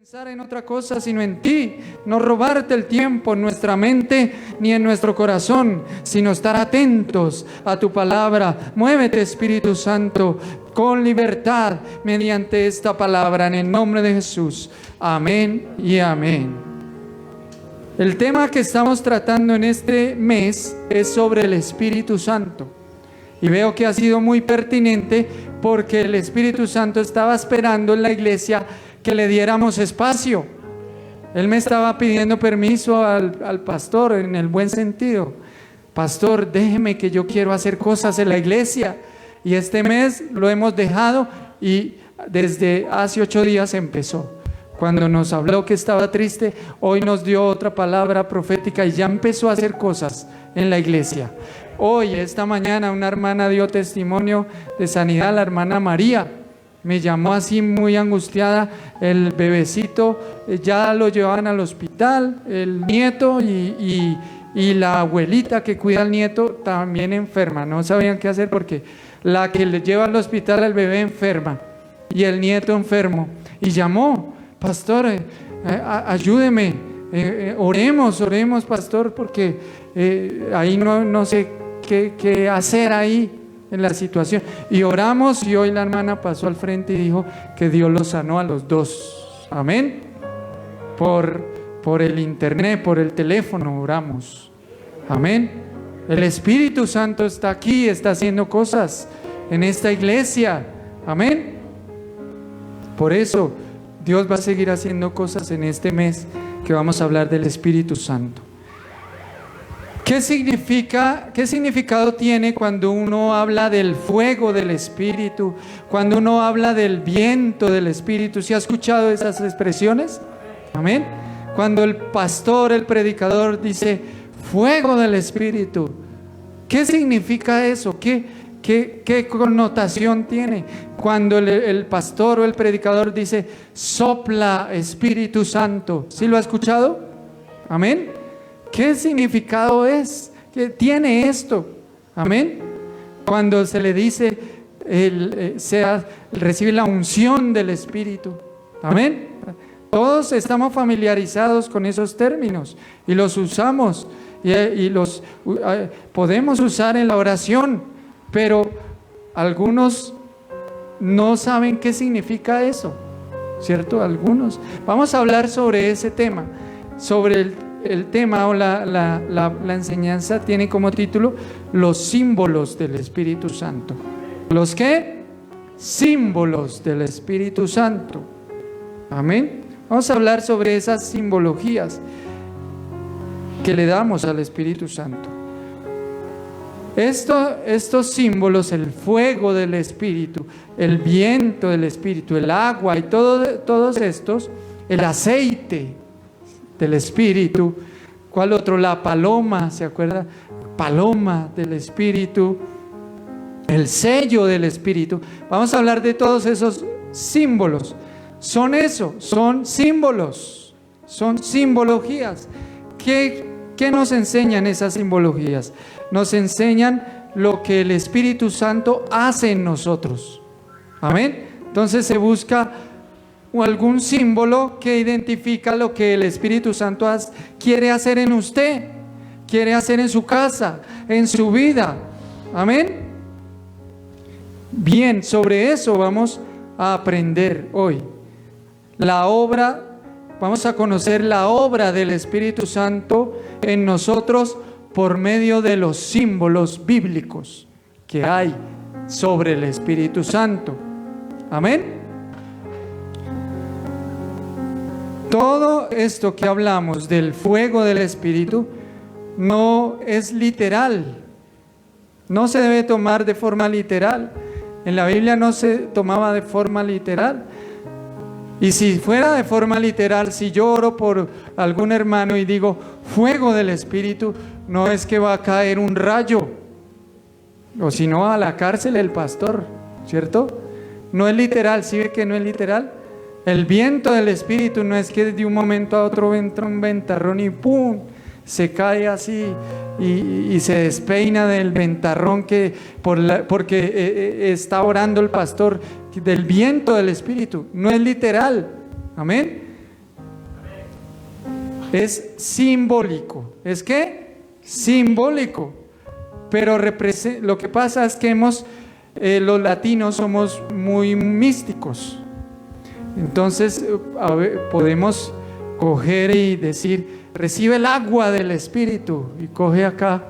Pensar en otra cosa sino en ti, no robarte el tiempo en nuestra mente ni en nuestro corazón, sino estar atentos a tu palabra. Muévete, Espíritu Santo, con libertad mediante esta palabra, en el nombre de Jesús. Amén y amén. El tema que estamos tratando en este mes es sobre el Espíritu Santo. Y veo que ha sido muy pertinente porque el Espíritu Santo estaba esperando en la iglesia que le diéramos espacio. Él me estaba pidiendo permiso al pastor, en el buen sentido. Pastor, déjeme que yo quiero hacer cosas en la iglesia. Y este mes lo hemos dejado y desde hace 8 días empezó. Cuando nos habló que estaba triste, hoy nos dio otra palabra profética y ya empezó a hacer cosas en la iglesia. Hoy, esta mañana, una hermana dio testimonio de sanidad, la hermana María. Me llamó así muy angustiada, el bebecito ya lo llevaban al hospital, el nieto y la abuelita que cuida al nieto también enferma. No sabían qué hacer porque la que le lleva al hospital al bebé enferma y el nieto enfermo. Y llamó, pastor, ayúdeme, oremos pastor, porque ahí no sé qué hacer ahí en la situación. Y oramos y hoy la hermana pasó al frente y dijo que Dios los sanó a los dos. Amén. Por el internet, por el teléfono oramos. Amén. El Espíritu Santo está aquí, está haciendo cosas en esta iglesia. Amén. Por eso Dios va a seguir haciendo cosas en este mes que vamos a hablar del Espíritu Santo. ¿Qué significado tiene cuando uno habla del fuego del Espíritu? Cuando uno habla del viento del Espíritu. ¿Sí ha escuchado esas expresiones? Amén. Cuando el pastor, el predicador dice fuego del Espíritu, ¿qué significa eso? ¿Qué connotación tiene? Cuando el pastor o el predicador dice sopla Espíritu Santo, ¿sí lo ha escuchado? Amén. ¿Qué significado tiene esto? Amén. Cuando se le dice recibe la unción del Espíritu. Amén. Todos estamos familiarizados con esos términos y los usamos y los podemos usar en la oración, pero algunos no saben qué significa eso, ¿cierto? Algunos. Vamos a hablar sobre ese tema, sobre el tema o la enseñanza tiene como título los símbolos del Espíritu Santo. ¿Los qué? Símbolos del Espíritu Santo. Amén. Vamos a hablar sobre esas simbologías que le damos al Espíritu Santo. Estos símbolos, el fuego del Espíritu, el viento del Espíritu, el agua y todos estos, el aceite del Espíritu. ¿Cuál otro? La paloma, ¿se acuerda? Paloma del Espíritu, el sello del Espíritu. Vamos a hablar de todos esos símbolos. Son símbolos, son simbologías. ¿Qué nos enseñan esas simbologías? Nos enseñan lo que el Espíritu Santo hace en nosotros. Amén. Entonces se busca algún símbolo que identifica lo que el Espíritu Santo quiere hacer en usted, quiere hacer en su casa, en su vida. Amén. Bien, sobre eso vamos a aprender hoy. Vamos a conocer la obra del Espíritu Santo en nosotros por medio de los símbolos bíblicos que hay sobre el Espíritu Santo. Amén. Todo esto que hablamos del fuego del Espíritu no es literal, no se debe tomar de forma literal. En la Biblia no se tomaba de forma literal. Y si fuera de forma literal, si yo oro por algún hermano y digo fuego del Espíritu, no es que va a caer un rayo, o si no a la cárcel el pastor, ¿cierto? No es literal, ¿sí ve que no es literal? El viento del Espíritu no es que de un momento a otro entra un ventarrón y ¡pum!, se cae así y se despeina del ventarrón porque está orando el pastor, del viento del Espíritu. No es literal. Amén. Es simbólico. ¿Es qué? Simbólico. Pero lo que pasa es que los latinos somos muy místicos. Entonces podemos coger y decir, recibe el agua del Espíritu, y coge acá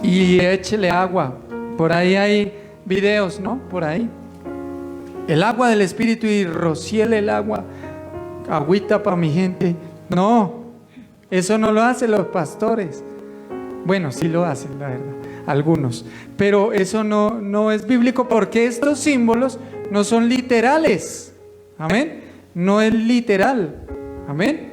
y échele agua. Por ahí hay videos, ¿no? Por ahí. El agua del Espíritu, y rociele el agua, agüita para mi gente. No, eso no lo hacen los pastores. Bueno, sí lo hacen, la verdad, algunos. Pero eso no es bíblico, porque estos símbolos no son literales. Amén. No es literal. Amén.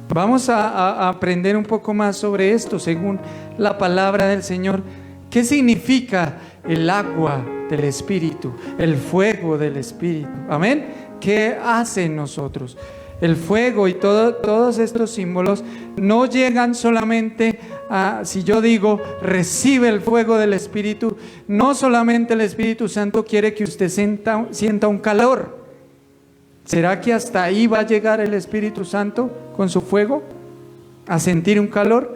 Vamos a aprender un poco más sobre esto según la palabra del Señor. ¿Qué significa el agua del Espíritu? El fuego del Espíritu. Amén. ¿Qué hace en nosotros? El fuego y todos estos símbolos no llegan solamente a, si yo digo, recibe el fuego del Espíritu, no solamente el Espíritu Santo quiere que usted sienta un calor. ¿Será que hasta ahí va a llegar el Espíritu Santo con su fuego? ¿A sentir un calor?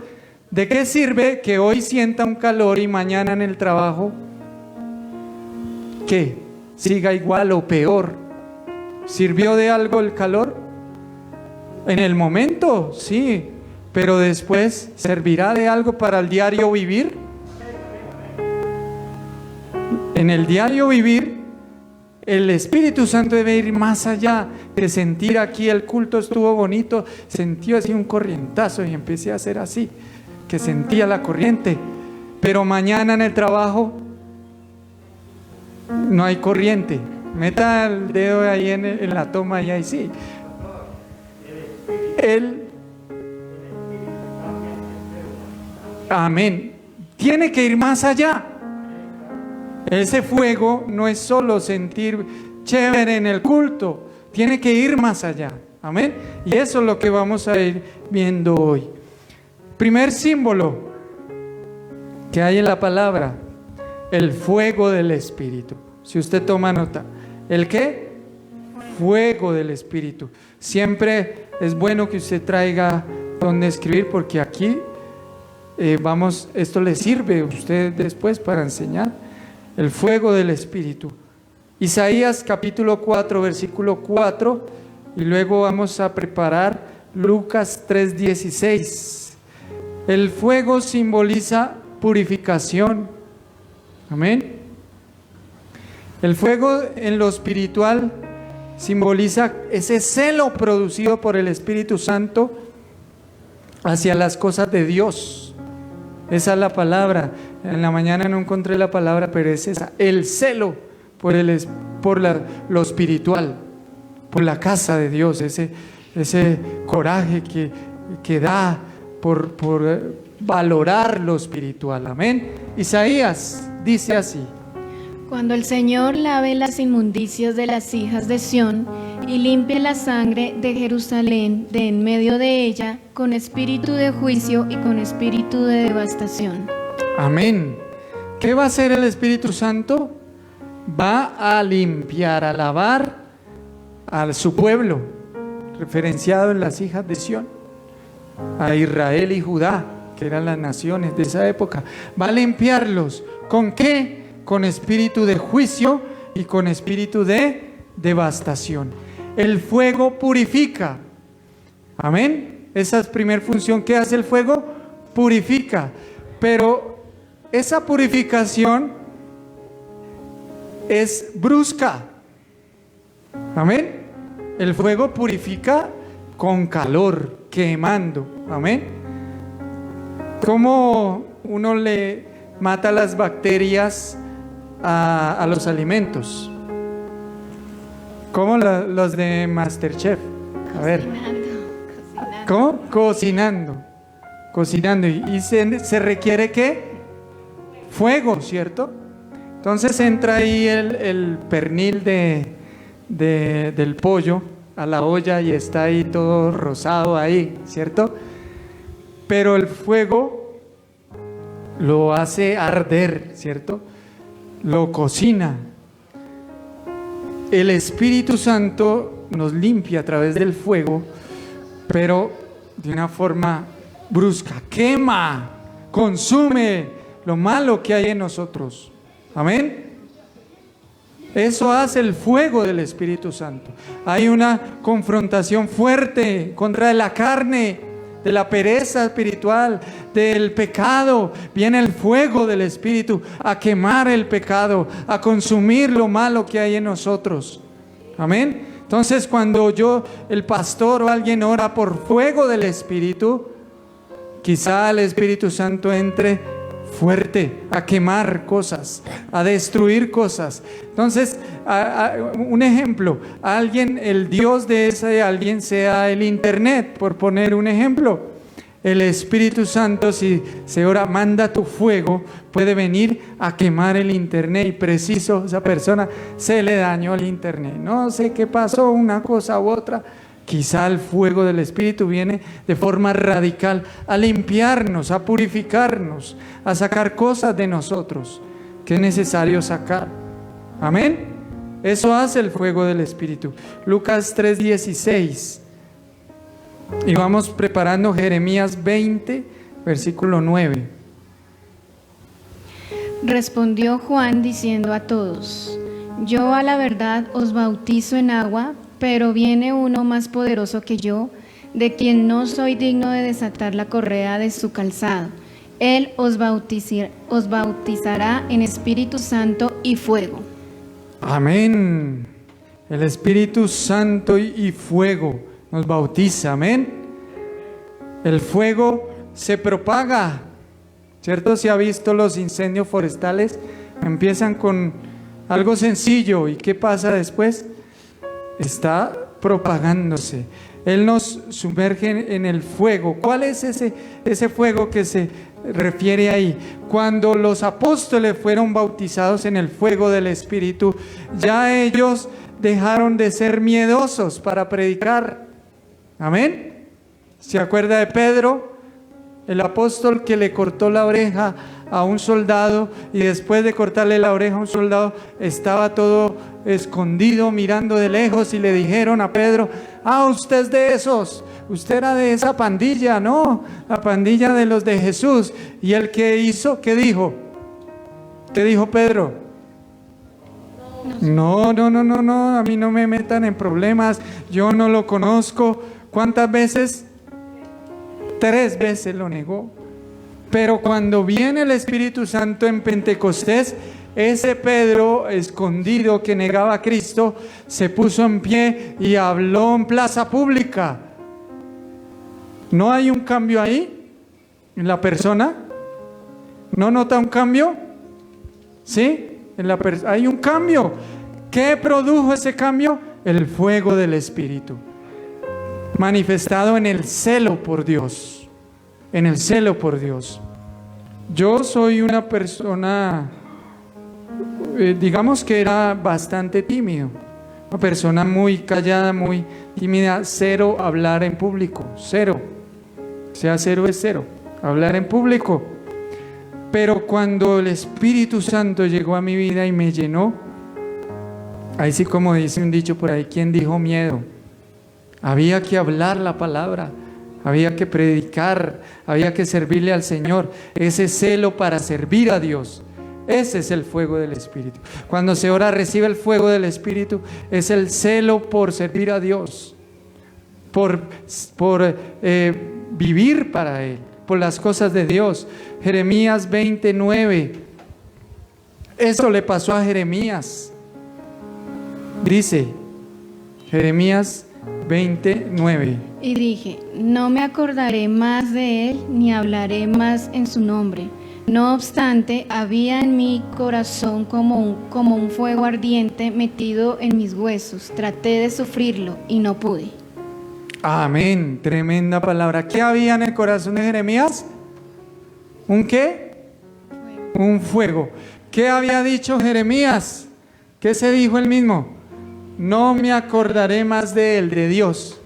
¿De qué sirve que hoy sienta un calor y mañana en el trabajo, ¿qué? Siga igual o peor? ¿Sirvió de algo el calor? En el momento, sí, pero después, ¿servirá de algo para el diario vivir? En el diario vivir, el Espíritu Santo debe ir más allá de sentir aquí el culto estuvo bonito, sentí así un corrientazo y empecé a hacer así, que sentía la corriente, pero mañana en el trabajo no hay corriente. Meta el dedo ahí en la toma y ahí sí. Amén. Tiene que ir más allá. Ese fuego no es solo sentir chévere en el culto, tiene que ir más allá. Amén. Y eso es lo que vamos a ir viendo hoy. Primer símbolo que hay en la palabra, el fuego del Espíritu. Si usted toma nota, ¿el qué? Fuego del Espíritu. Siempre es bueno que usted traiga donde escribir, porque aquí esto le sirve a usted después para enseñar. El fuego del Espíritu. Isaías capítulo 4, versículo 4, y luego vamos a preparar Lucas 3:16. El fuego simboliza purificación. Amén. El fuego en lo espiritual simboliza ese celo producido por el Espíritu Santo hacia las cosas de Dios. Esa es la palabra. En la mañana no encontré la palabra, pero es esa: el celo por lo espiritual, por la casa de Dios, ese coraje que da por valorar lo espiritual. Amén. Isaías dice así: Cuando el Señor lave las inmundicias de las hijas de Sión y limpie la sangre de Jerusalén de en medio de ella, con espíritu de juicio y con espíritu de devastación. Amén. ¿Qué va a hacer el Espíritu Santo? Va a limpiar, a lavar a su pueblo, referenciado en las hijas de Sión, a Israel y Judá, que eran las naciones de esa época. Va a limpiarlos. ¿Con qué? Con espíritu de juicio y con espíritu de devastación. El fuego purifica. Amén. Esa es la primera función que hace el fuego: purifica. Pero esa purificación es brusca. Amén. El fuego purifica con calor, quemando. Amén. ¿Cómo uno le mata las bacterias a los alimentos? ¿Cómo los de MasterChef? A ver. ¿Cómo? Cocinando. Y se requiere ¿qué? Fuego, ¿cierto? Entonces entra ahí el pernil del pollo a la olla y está ahí todo rosado ahí, ¿cierto? Pero el fuego lo hace arder, ¿cierto? Lo cocina. El Espíritu Santo nos limpia a través del fuego, pero de una forma brusca, quema, consume lo malo que hay en nosotros. Amén. Eso hace el fuego del Espíritu Santo. Hay una confrontación fuerte contra la carne, de la pereza espiritual, del pecado. Viene el fuego del Espíritu a quemar el pecado, a consumir lo malo que hay en nosotros. Amén. Entonces, cuando el pastor o alguien ora por fuego del Espíritu, quizá el Espíritu Santo entre fuerte a quemar cosas, a destruir cosas. Entonces, un ejemplo, el Dios de ese alguien sea el internet, por poner un ejemplo. El Espíritu Santo, si se ora, manda tu fuego, puede venir a quemar el internet, y preciso, esa persona se le dañó el internet. No sé qué pasó, una cosa u otra. Quizá el fuego del Espíritu viene de forma radical a limpiarnos, a purificarnos, a sacar cosas de nosotros que es necesario sacar. Amén. Eso hace el fuego del Espíritu. Lucas 3:16. Y vamos preparando Jeremías 20, versículo 9. Respondió Juan diciendo a todos: yo a la verdad os bautizo en agua, pero viene uno más poderoso que yo, de quien no soy digno de desatar la correa de su calzado. Él os bautizará en Espíritu Santo y fuego. Amén. El Espíritu Santo y fuego nos bautiza. Amén. El fuego se propaga, ¿cierto? Si ha visto los incendios forestales, empiezan con algo sencillo, ¿y qué pasa después? Está propagándose. Él nos sumerge en el fuego. ¿Cuál es ese fuego que se refiere ahí? Cuando los apóstoles fueron bautizados en el fuego del Espíritu, ya ellos dejaron de ser miedosos para predicar. Amén. ¿Se acuerda de Pedro, el apóstol que le cortó la oreja a un soldado, y después de cortarle la oreja a un soldado estaba todo escondido mirando de lejos, y le dijeron a Pedro: usted es de esos, usted era de esa pandilla, ¿no? La pandilla de los de Jesús. ¿Y el que hizo? ¿Qué dijo? ¿Qué dijo Pedro? No, a mí no me metan en problemas, yo no lo conozco. ¿Cuántas veces? 3 veces lo negó. Pero cuando viene el Espíritu Santo en Pentecostés, ese Pedro escondido que negaba a Cristo se puso en pie y habló en plaza pública. ¿No hay un cambio ahí en la persona? ¿No nota un cambio? ¿Sí? Hay un cambio. ¿Qué produjo ese cambio? El fuego del Espíritu, manifestado en el celo por Dios. En el celo por Dios. Yo soy una persona, digamos que era bastante tímido, una persona muy callada, muy tímida, cero hablar en público, cero. O sea, cero es cero, hablar en público. Pero cuando el Espíritu Santo llegó a mi vida y me llenó, ahí sí, como dice un dicho por ahí, ¿quién dijo miedo? Había que hablar la palabra, había que predicar, había que servirle al Señor. Ese celo para servir a Dios, ese es el fuego del Espíritu. Cuando se ora, recibe el fuego del Espíritu, es el celo por servir a Dios, por vivir para Él, por las cosas de Dios. Jeremías 29, eso le pasó a Jeremías. Dice Jeremías 29. Y dije: no me acordaré más de él, ni hablaré más en su nombre. No obstante, había en mi corazón como un fuego ardiente metido en mis huesos. Traté de sufrirlo y no pude. Amén, tremenda palabra. ¿Qué había en el corazón de Jeremías? ¿Un qué? Un fuego. ¿Qué había dicho Jeremías? ¿Qué se dijo él mismo? No me acordaré más de él, de Dios.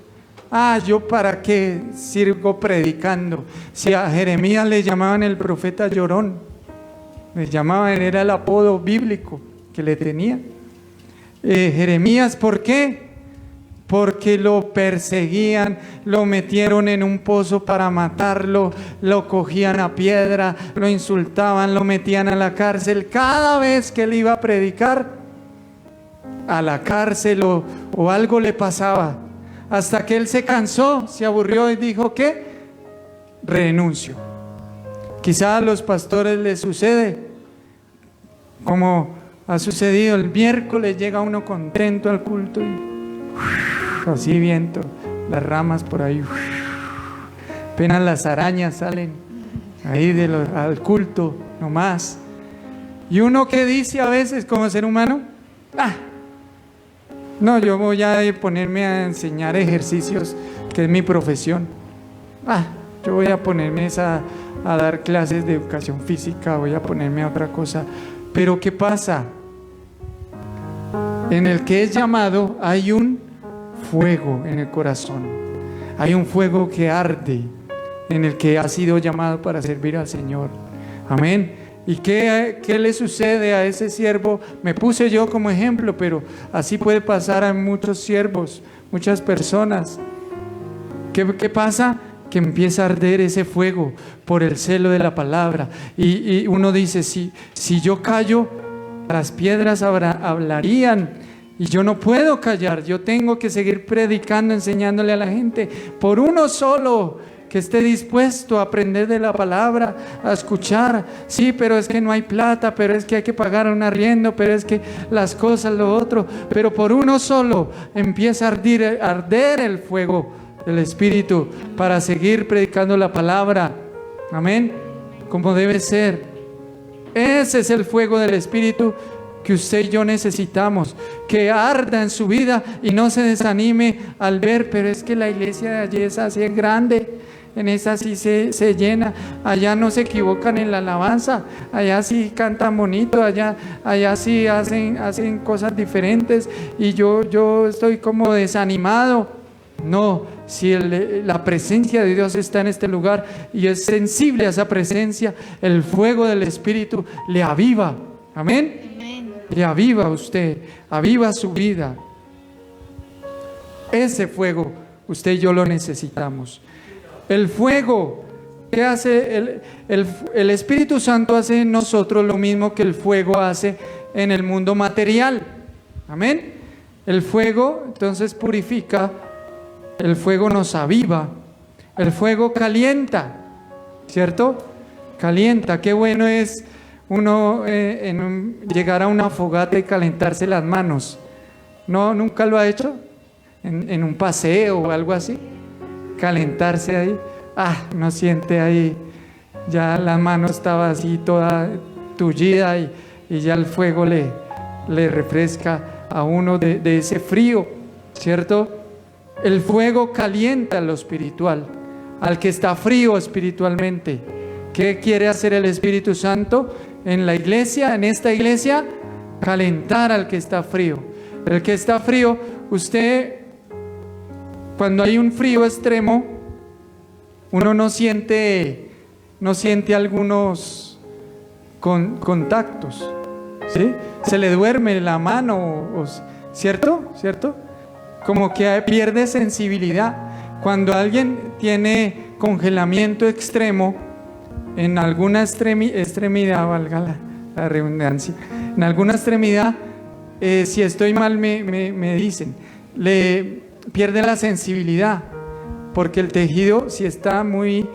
¿Yo para qué sigo predicando? Si a Jeremías le llamaban el profeta llorón, le llamaban, era el apodo bíblico que le tenía. Jeremías, ¿por qué? porque lo perseguían, lo metieron en un pozo para matarlo, lo cogían a piedra, lo insultaban, lo metían a la cárcel. Cada vez que él iba a predicar, a la cárcel o algo le pasaba, hasta que él se cansó, se aburrió y dijo que renuncio. Quizá a los pastores les sucede como ha sucedido. El miércoles llega uno contento al culto y así viento, las ramas por ahí, apenas las arañas salen ahí al culto nomás. Y uno que dice a veces como ser humano, no, yo voy a ponerme a enseñar ejercicios, que es mi profesión. Yo voy a ponerme a dar clases de educación física, voy a ponerme a otra cosa. Pero ¿qué pasa? En el que es llamado hay un fuego en el corazón, hay un fuego que arde, en el que ha sido llamado para servir al Señor. Amén. ¿Y qué le sucede a ese siervo? Me puse yo como ejemplo, pero así puede pasar a muchos siervos, muchas personas. ¿Qué pasa? Que empieza a arder ese fuego por el celo de la palabra. Y uno dice, si yo callo, las piedras hablarían. Y yo no puedo callar, yo tengo que seguir predicando, enseñándole a la gente. Por uno solo que esté dispuesto a aprender de la palabra, a escuchar. Sí, pero es que no hay plata, pero es que hay que pagar un arriendo, pero es que las cosas, lo otro. Pero por uno solo empieza a arder el fuego del Espíritu para seguir predicando la palabra. Amén. Como debe ser. Ese es el fuego del Espíritu que usted y yo necesitamos, que arda en su vida y no se desanime al ver, pero es que la iglesia de allí es así, es grande, en esa sí se llena, allá no se equivocan en la alabanza, allá sí cantan bonito, allá sí hacen cosas diferentes y yo estoy como desanimado. No, si la presencia de Dios está en este lugar y es sensible a esa presencia, el fuego del Espíritu le aviva. Amén. Le aviva a usted, aviva su vida. Ese fuego usted y yo lo necesitamos. El fuego, ¿qué hace? El Espíritu Santo hace en nosotros lo mismo que el fuego hace en el mundo material. Amén. El fuego entonces purifica, el fuego nos aviva, el fuego calienta, ¿cierto? Calienta. Qué bueno es uno llegar a una fogata y calentarse las manos. ¿No? ¿Nunca lo ha hecho? En un paseo o algo así. Calentarse ahí. Uno siente ahí, ya la mano estaba así toda tullida y ya el fuego le refresca a uno de ese frío, ¿cierto? El fuego calienta lo espiritual, al que está frío espiritualmente. ¿Qué quiere hacer el Espíritu Santo en la iglesia, en esta iglesia? Calentar al que está frío. El que está frío, usted, cuando hay un frío extremo, uno no siente algunos contactos, ¿sí? Se le duerme la mano, ¿cierto? Como que pierde sensibilidad. Cuando alguien tiene congelamiento extremo, en alguna extremidad, valga la redundancia, en alguna extremidad, si estoy mal me dicen, le pierde la sensibilidad, porque el tejido, si está muy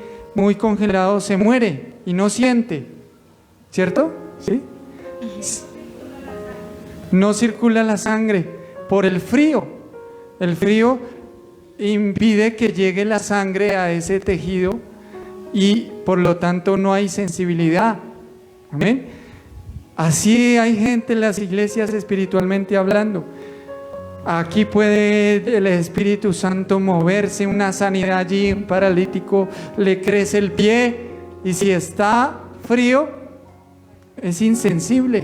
congelado, se muere y no siente, ¿cierto? ¿Sí? No circula la sangre por el frío. El frío impide que llegue la sangre a ese tejido y por lo tanto no hay sensibilidad. Amén. Así hay gente en las iglesias espiritualmente hablando. Aquí puede el Espíritu Santo moverse, una sanidad allí, un paralítico le crece el pie y si está frío es insensible.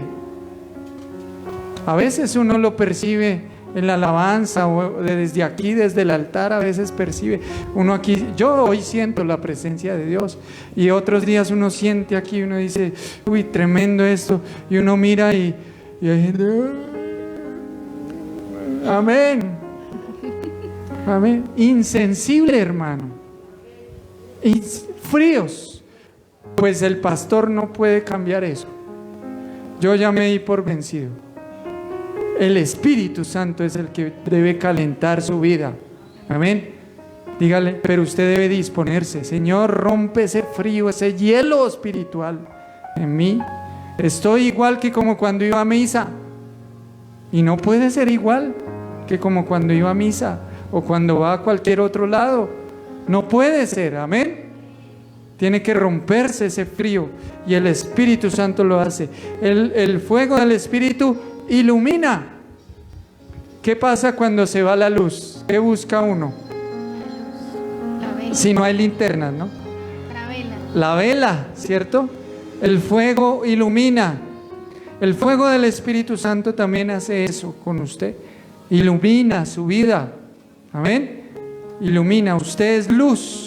A veces uno lo percibe en la alabanza o desde aquí, desde el altar, a veces percibe uno aquí. Yo hoy siento la presencia de Dios y otros días uno siente aquí, uno dice, uy, tremendo esto, y uno mira y hay gente, amén. Amén. Insensible, hermano. Fríos. Pues el pastor no puede cambiar eso. Yo ya me di por vencido. El Espíritu Santo es el que debe calentar su vida. Amén. Dígale, pero usted debe disponerse. Señor, rompe ese frío, ese hielo espiritual en mí. Estoy igual que como cuando iba a misa. Y no puede ser igual que como cuando iba a misa o cuando va a cualquier otro lado. No puede ser, amén. Tiene que romperse ese frío y el Espíritu Santo lo hace. El fuego del Espíritu ilumina. ¿Qué pasa cuando se va la luz? ¿Qué busca uno? La vela. Si no hay linternas, ¿no? La vela. La vela, ¿cierto? El fuego ilumina. El fuego del Espíritu Santo también hace eso con usted. Ilumina su vida. Amén. Ilumina. Usted es luz.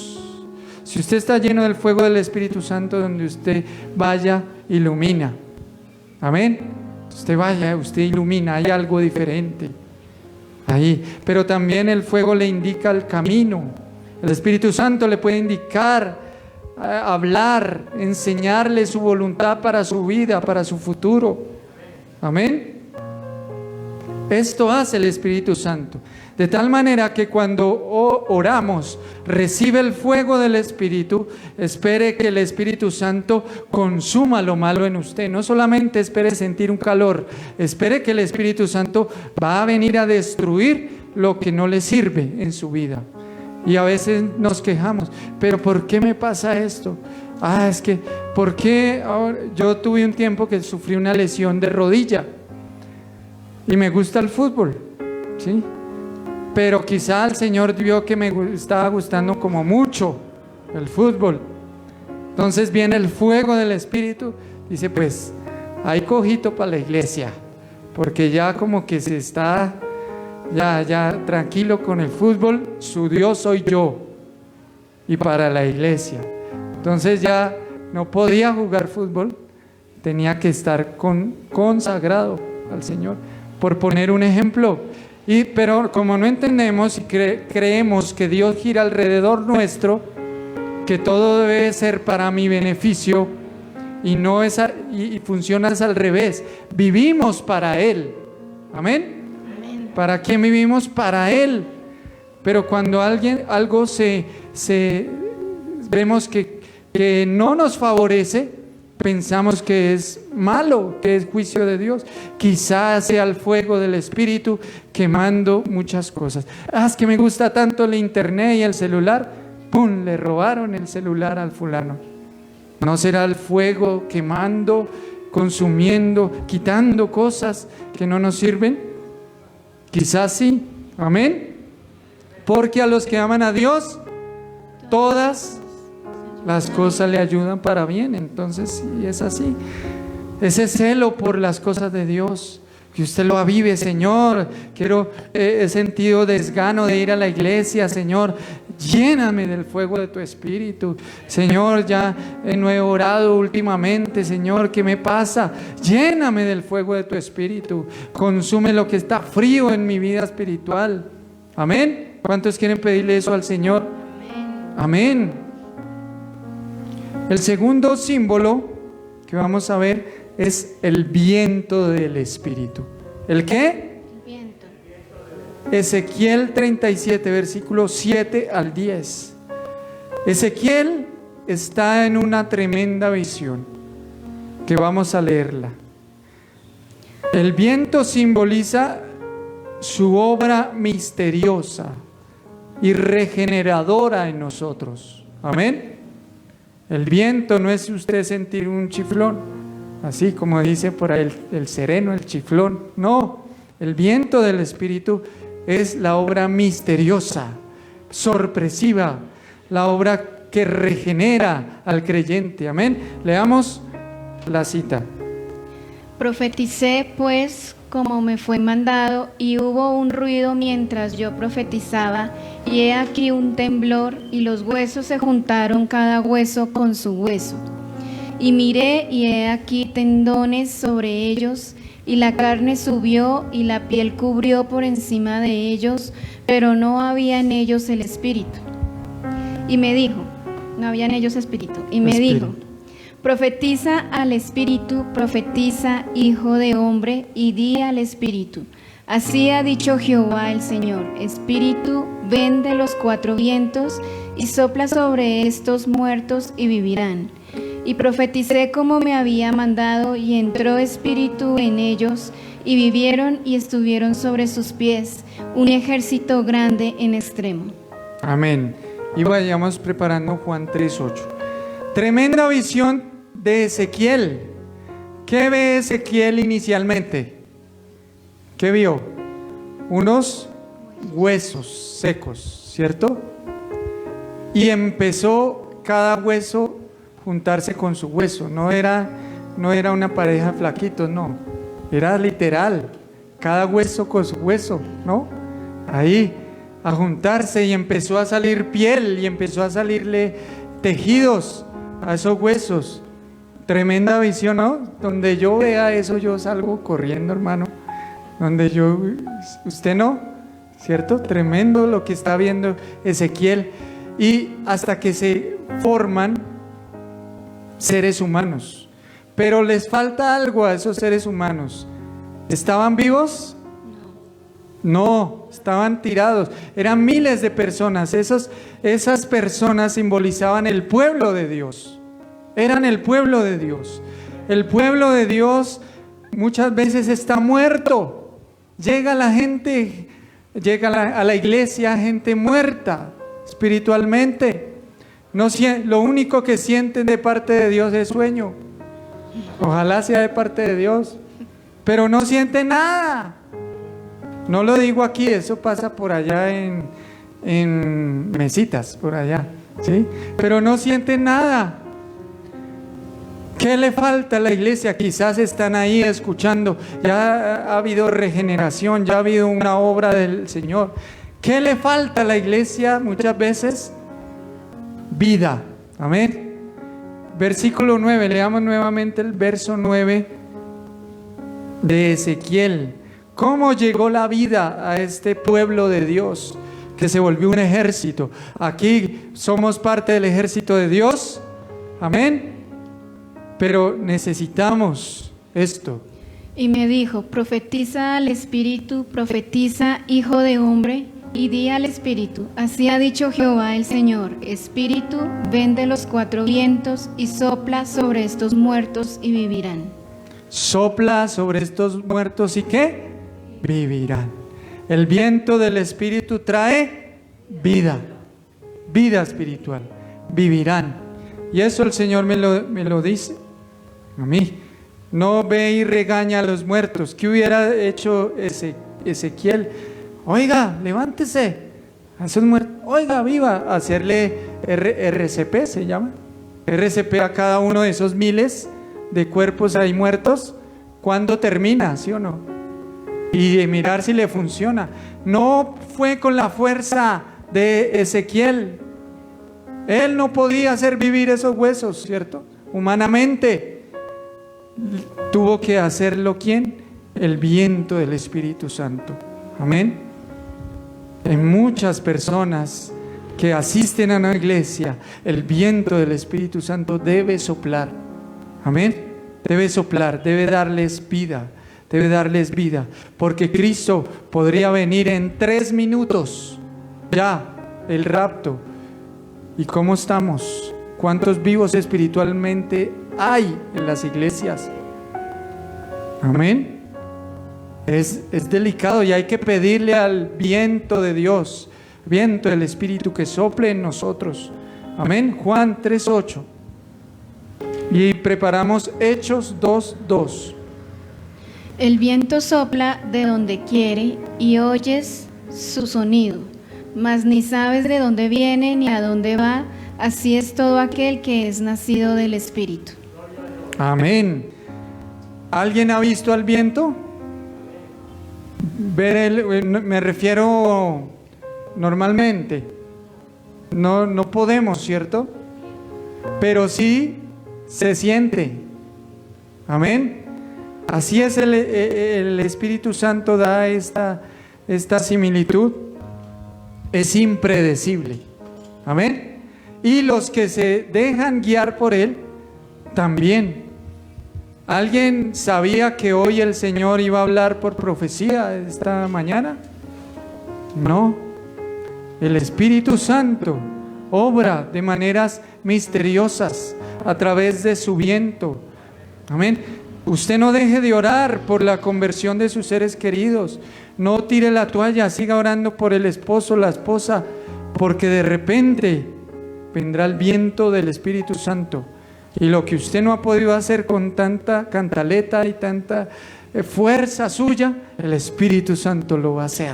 Si usted está lleno del fuego del Espíritu Santo, donde usted vaya, ilumina. Amén. Usted vaya, usted ilumina. Hay algo diferente ahí. Pero también el fuego le indica el camino. El Espíritu Santo le puede indicar, hablar, enseñarle su voluntad para su vida, para su futuro. Amén. Esto hace el Espíritu Santo. De tal manera que cuando oramos, recibe el fuego del Espíritu, espere que el Espíritu Santo consuma lo malo en usted. No solamente espere sentir un calor, espere que el Espíritu Santo va a venir a destruir lo que no le sirve en su vida. Y a veces nos quejamos, pero ¿por qué me pasa esto? Es que, ¿por qué? Yo tuve un tiempo que sufrí una lesión de rodilla y me gusta el fútbol, ¿sí? Pero quizá el Señor vio que me estaba gustando como mucho el fútbol. Entonces viene el fuego del Espíritu, dice, pues, ahí cojito para la iglesia, porque ya como que se está... Ya tranquilo con el fútbol, su Dios soy yo, y para la iglesia. Entonces ya no podía jugar fútbol, tenía que estar consagrado al Señor, por poner un ejemplo. Pero como no entendemos y creemos que Dios gira alrededor nuestro, que todo debe ser para mi beneficio, y no es y funciona al revés, vivimos para Él. Amén. ¿Para quién vivimos? Para Él. Pero cuando algo vemos que no nos favorece, pensamos que es malo, que es juicio de Dios. Quizás sea el fuego del Espíritu quemando muchas cosas. Es que me gusta tanto el internet y el celular. ¡Pum! Le robaron el celular al fulano. ¿No será el fuego quemando, consumiendo, quitando cosas que no nos sirven? Quizás sí, amén. Porque a los que aman a Dios, todas las cosas le ayudan para bien. Entonces, sí, es así. Ese celo por las cosas de Dios, que usted lo avive, Señor. He sentido desgano de ir a la iglesia, Señor. Lléname del fuego de tu Espíritu. Señor, ya no he orado últimamente, Señor, ¿qué me pasa? Lléname del fuego de tu Espíritu. Consume lo que está frío en mi vida espiritual. Amén. ¿Cuántos quieren pedirle eso al Señor? Amén. El segundo símbolo que vamos a ver es el viento del Espíritu. ¿El qué? El viento. Ezequiel 37, versículos 7 al 10. Ezequiel está en una tremenda visión que vamos a leerla. El viento simboliza su obra misteriosa y regeneradora en nosotros. Amén. El viento no es usted sentir un chiflón, así como dice por ahí el sereno, el chiflón. No, el viento del Espíritu es la obra misteriosa, sorpresiva, la obra que regenera al creyente. Amén. Leamos la cita. Profeticé pues como me fue mandado, y hubo un ruido mientras yo profetizaba, y he aquí un temblor, y los huesos se juntaron cada hueso con su hueso. Y miré, y he aquí tendones sobre ellos, y la carne subió, y la piel cubrió por encima de ellos, pero no había en ellos el espíritu. Y me dijo, no había en ellos espíritu. Y me dijo, profetiza al espíritu, profetiza, hijo de hombre, y di al espíritu. Así ha dicho Jehová el Señor, espíritu, ven de los cuatro vientos y sopla sobre estos muertos y vivirán. Y profeticé como me había mandado, y entró espíritu en ellos, y vivieron y estuvieron sobre sus pies, un ejército grande en extremo. Amén. Y vayamos preparando Juan 3:8. Tremenda visión de Ezequiel. ¿Qué ve Ezequiel inicialmente? ¿Qué vio? Unos huesos secos, ¿cierto? Y empezó cada hueso juntarse con su hueso. No era una pareja de flaquitos, no. Era literal, cada hueso con su hueso, ¿no? Ahí, a juntarse, y empezó a salir piel, y empezó a salirle tejidos a esos huesos. Tremenda visión, ¿no? Donde yo vea eso, yo salgo corriendo, hermano. Usted no, ¿cierto? Tremendo lo que está viendo Ezequiel. Y hasta que se forman seres humanos. Pero les falta algo a esos seres humanos. ¿Estaban vivos? No, estaban tirados. Eran miles de personas. Esas personas simbolizaban el pueblo de Dios. Eran el pueblo de Dios. El pueblo de Dios muchas veces está muerto. Llega la gente, a la iglesia gente muerta espiritualmente. Lo único que sienten de parte de Dios es sueño. Ojalá sea de parte de Dios, pero no sienten nada. No lo digo aquí, eso pasa por allá en Mesitas, por allá, ¿sí? Pero no sienten nada. ¿Qué le falta a la iglesia? Quizás están ahí escuchando, ya ha habido regeneración, ya ha habido una obra del Señor. ¿Qué le falta a la iglesia muchas veces? Vida. Amén. Versículo 9, leamos nuevamente el verso 9 de Ezequiel. ¿Cómo llegó la vida a este pueblo de Dios que se volvió un ejército? Aquí somos parte del ejército de Dios. Amén. Pero necesitamos esto. Y me dijo, profetiza al espíritu, profetiza, hijo de hombre, y di al espíritu, así ha dicho Jehová el Señor, espíritu, ven de los cuatro vientos y sopla sobre estos muertos y vivirán. Sopla sobre estos muertos y ¿qué? Vivirán. El viento del espíritu trae vida, vida espiritual, vivirán. Y eso el Señor me lo dice a mí. No ve y regaña a los muertos. ¿Qué hubiera hecho Ezequiel? Oiga, levántese a esos muertos. Oiga, viva. Hacerle RCP, se llama. RCP a cada uno de esos miles de cuerpos ahí muertos. ¿Cuándo termina? ¿Sí o no? Y mirar si le funciona. No fue con la fuerza de Ezequiel. Él no podía hacer vivir esos huesos, ¿cierto? Humanamente. Tuvo que hacerlo ¿quién? El viento del Espíritu Santo. Amén. Hay muchas personas que asisten a una iglesia. El viento del Espíritu Santo debe soplar. Amén. Debe soplar, debe darles vida. Debe darles vida. Porque Cristo podría venir en 3 minutos. Ya, el rapto. ¿Y cómo estamos? ¿Cuántos vivos espiritualmente hay en las iglesias? Amén. Es delicado y hay que pedirle al viento de Dios, viento del Espíritu, que sople en nosotros. Amén. Juan 3:8. Y preparamos Hechos 2:2. El viento sopla de donde quiere y oyes su sonido, mas ni sabes de dónde viene ni a dónde va. Así es todo aquel que es nacido del Espíritu. Amén. ¿Alguien ha visto al viento? Me refiero normalmente. No podemos, ¿cierto? Pero sí se siente. Amén. Así es el Espíritu Santo da esta similitud. es impredecible. Amén. Y los que se dejan guiar por Él también. ¿Alguien sabía que hoy el Señor iba a hablar por profecía esta mañana? No. El Espíritu Santo obra de maneras misteriosas a través de su viento. Amén. Usted no deje de orar por la conversión de sus seres queridos. No tire la toalla, siga orando por el esposo, la esposa, porque de repente vendrá el viento del Espíritu Santo. Y lo que usted no ha podido hacer con tanta cantaleta y tanta fuerza suya, el Espíritu Santo lo va a hacer.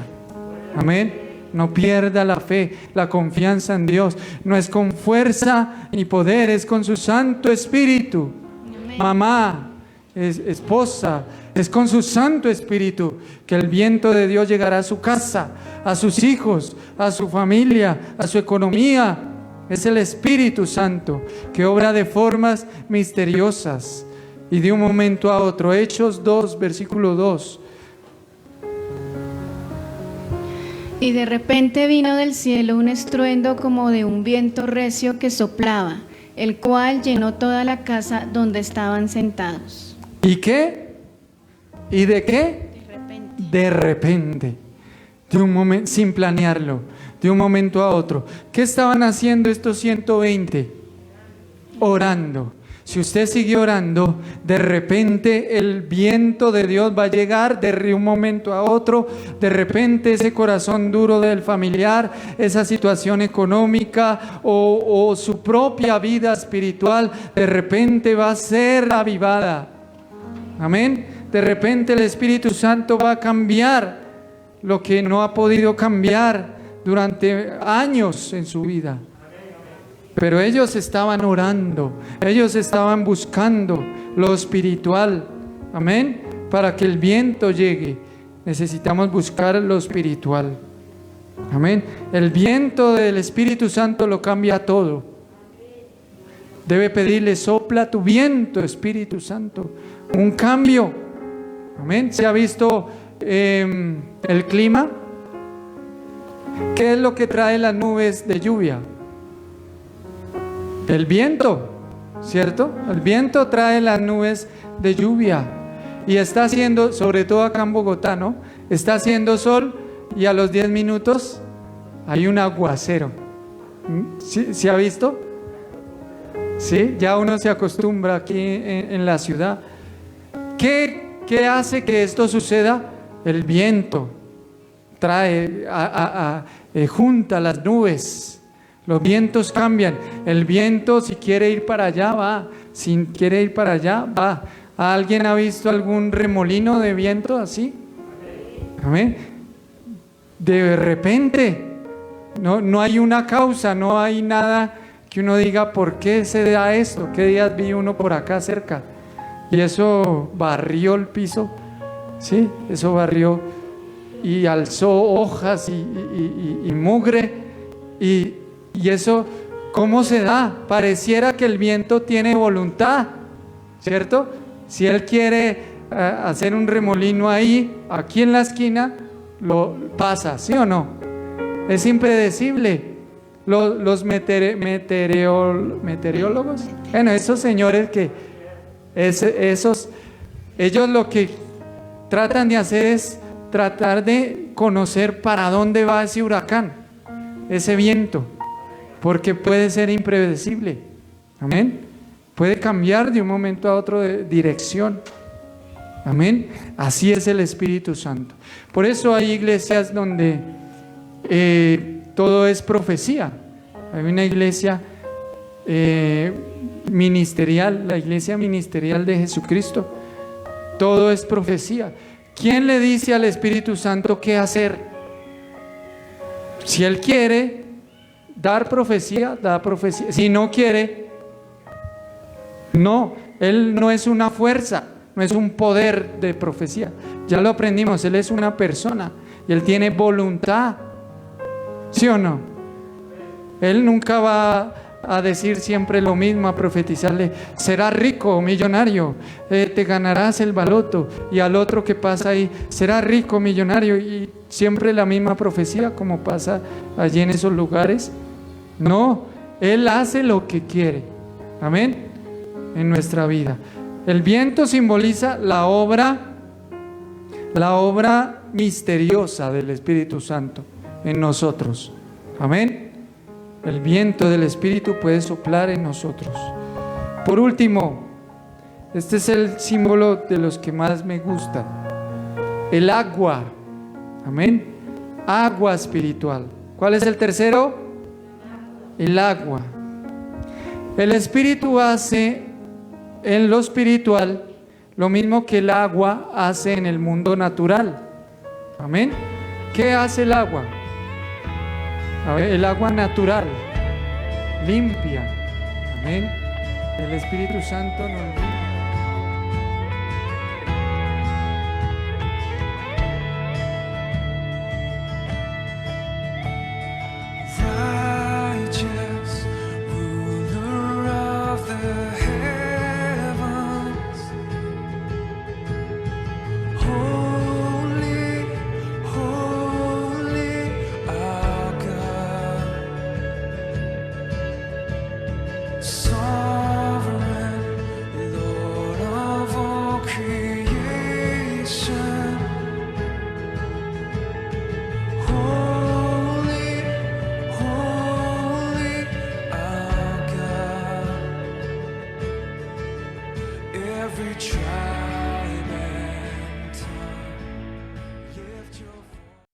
Amén. No pierda la fe, la confianza en Dios. No es con fuerza ni poder, es con su Santo Espíritu. Amén. Mamá, esposa, es con su Santo Espíritu que el viento de Dios llegará a su casa, a sus hijos, a su familia, a su economía. Es el Espíritu Santo que obra de formas misteriosas y de un momento a otro. Hechos 2, versículo 2. Y de repente vino del cielo un estruendo como de un viento recio que soplaba, el cual llenó toda la casa donde estaban sentados. ¿Y qué? ¿Y de qué? De repente. De un momento, sin planearlo, de un momento a otro. ¿Qué estaban haciendo estos 120? Orando. Si usted sigue orando, de repente el viento de Dios va a llegar de un momento a otro. De repente ese corazón duro del familiar, esa situación económica o su propia vida espiritual, de repente va a ser avivada. Amén. De repente el Espíritu Santo va a cambiar lo que no ha podido cambiar durante años en su vida. Pero ellos estaban orando, ellos estaban buscando lo espiritual. Amén. Para que el viento llegue, necesitamos buscar lo espiritual. Amén. El viento del Espíritu Santo lo cambia todo. Debe pedirle: sopla tu viento, Espíritu Santo. Un cambio. Amén. ¿Se ha visto el clima? ¿Qué es lo que trae las nubes de lluvia? El viento, ¿cierto? El viento trae las nubes de lluvia. Y está haciendo, sobre todo acá en Bogotá, ¿no? Está haciendo sol y a los 10 minutos hay un aguacero. ¿Sí ha visto? Sí, ya uno se acostumbra aquí en la ciudad. ¿Qué hace que esto suceda? El viento trae, junta las nubes. Los vientos cambian. El viento, si quiere ir para allá, va. Si quiere ir para allá, va. ¿Alguien ha visto algún remolino de viento así? Amén. De repente, no hay una causa, no hay nada que uno diga por qué se da esto. ¿Qué días vi uno por acá cerca? Y eso barrió el piso. Sí, eso barrió y alzó hojas y mugre. Y eso, ¿cómo se da? Pareciera que el viento tiene voluntad, ¿cierto? Si él quiere hacer un remolino ahí, aquí en la esquina, lo pasa, ¿sí o no? Es impredecible. Los meteorólogos, bueno, esos señores que, ellos lo que tratan de hacer es tratar de conocer para dónde va ese huracán, ese viento, porque puede ser impredecible. Amén. Puede cambiar de un momento a otro de dirección. Amén. Así es el Espíritu Santo. Por eso hay iglesias donde todo es profecía. Hay una iglesia ministerial, la iglesia ministerial de Jesucristo. Todo es profecía. ¿Quién le dice al Espíritu Santo qué hacer? Si Él quiere dar profecía, da profecía. Si no quiere, no. Él no es una fuerza, no es un poder de profecía. Ya lo aprendimos, Él es una persona y Él tiene voluntad. ¿Sí o no? Él nunca va a decir siempre lo mismo, a profetizarle, serás rico o millonario, te ganarás el baloto, y al otro que pasa ahí, serás rico o millonario, y siempre la misma profecía como pasa allí en esos lugares. No, Él hace lo que quiere, amén, en nuestra vida. El viento simboliza la obra misteriosa del Espíritu Santo en nosotros, amén. El viento del Espíritu puede soplar en nosotros. Por último, este es el símbolo de los que más me gustan: el agua, amén, agua espiritual. ¿Cuál es el tercero? El agua. El Espíritu hace en lo espiritual lo mismo que el agua hace en el mundo natural, amén. ¿Qué hace el agua? El agua natural, limpia, amén. El Espíritu Santo nos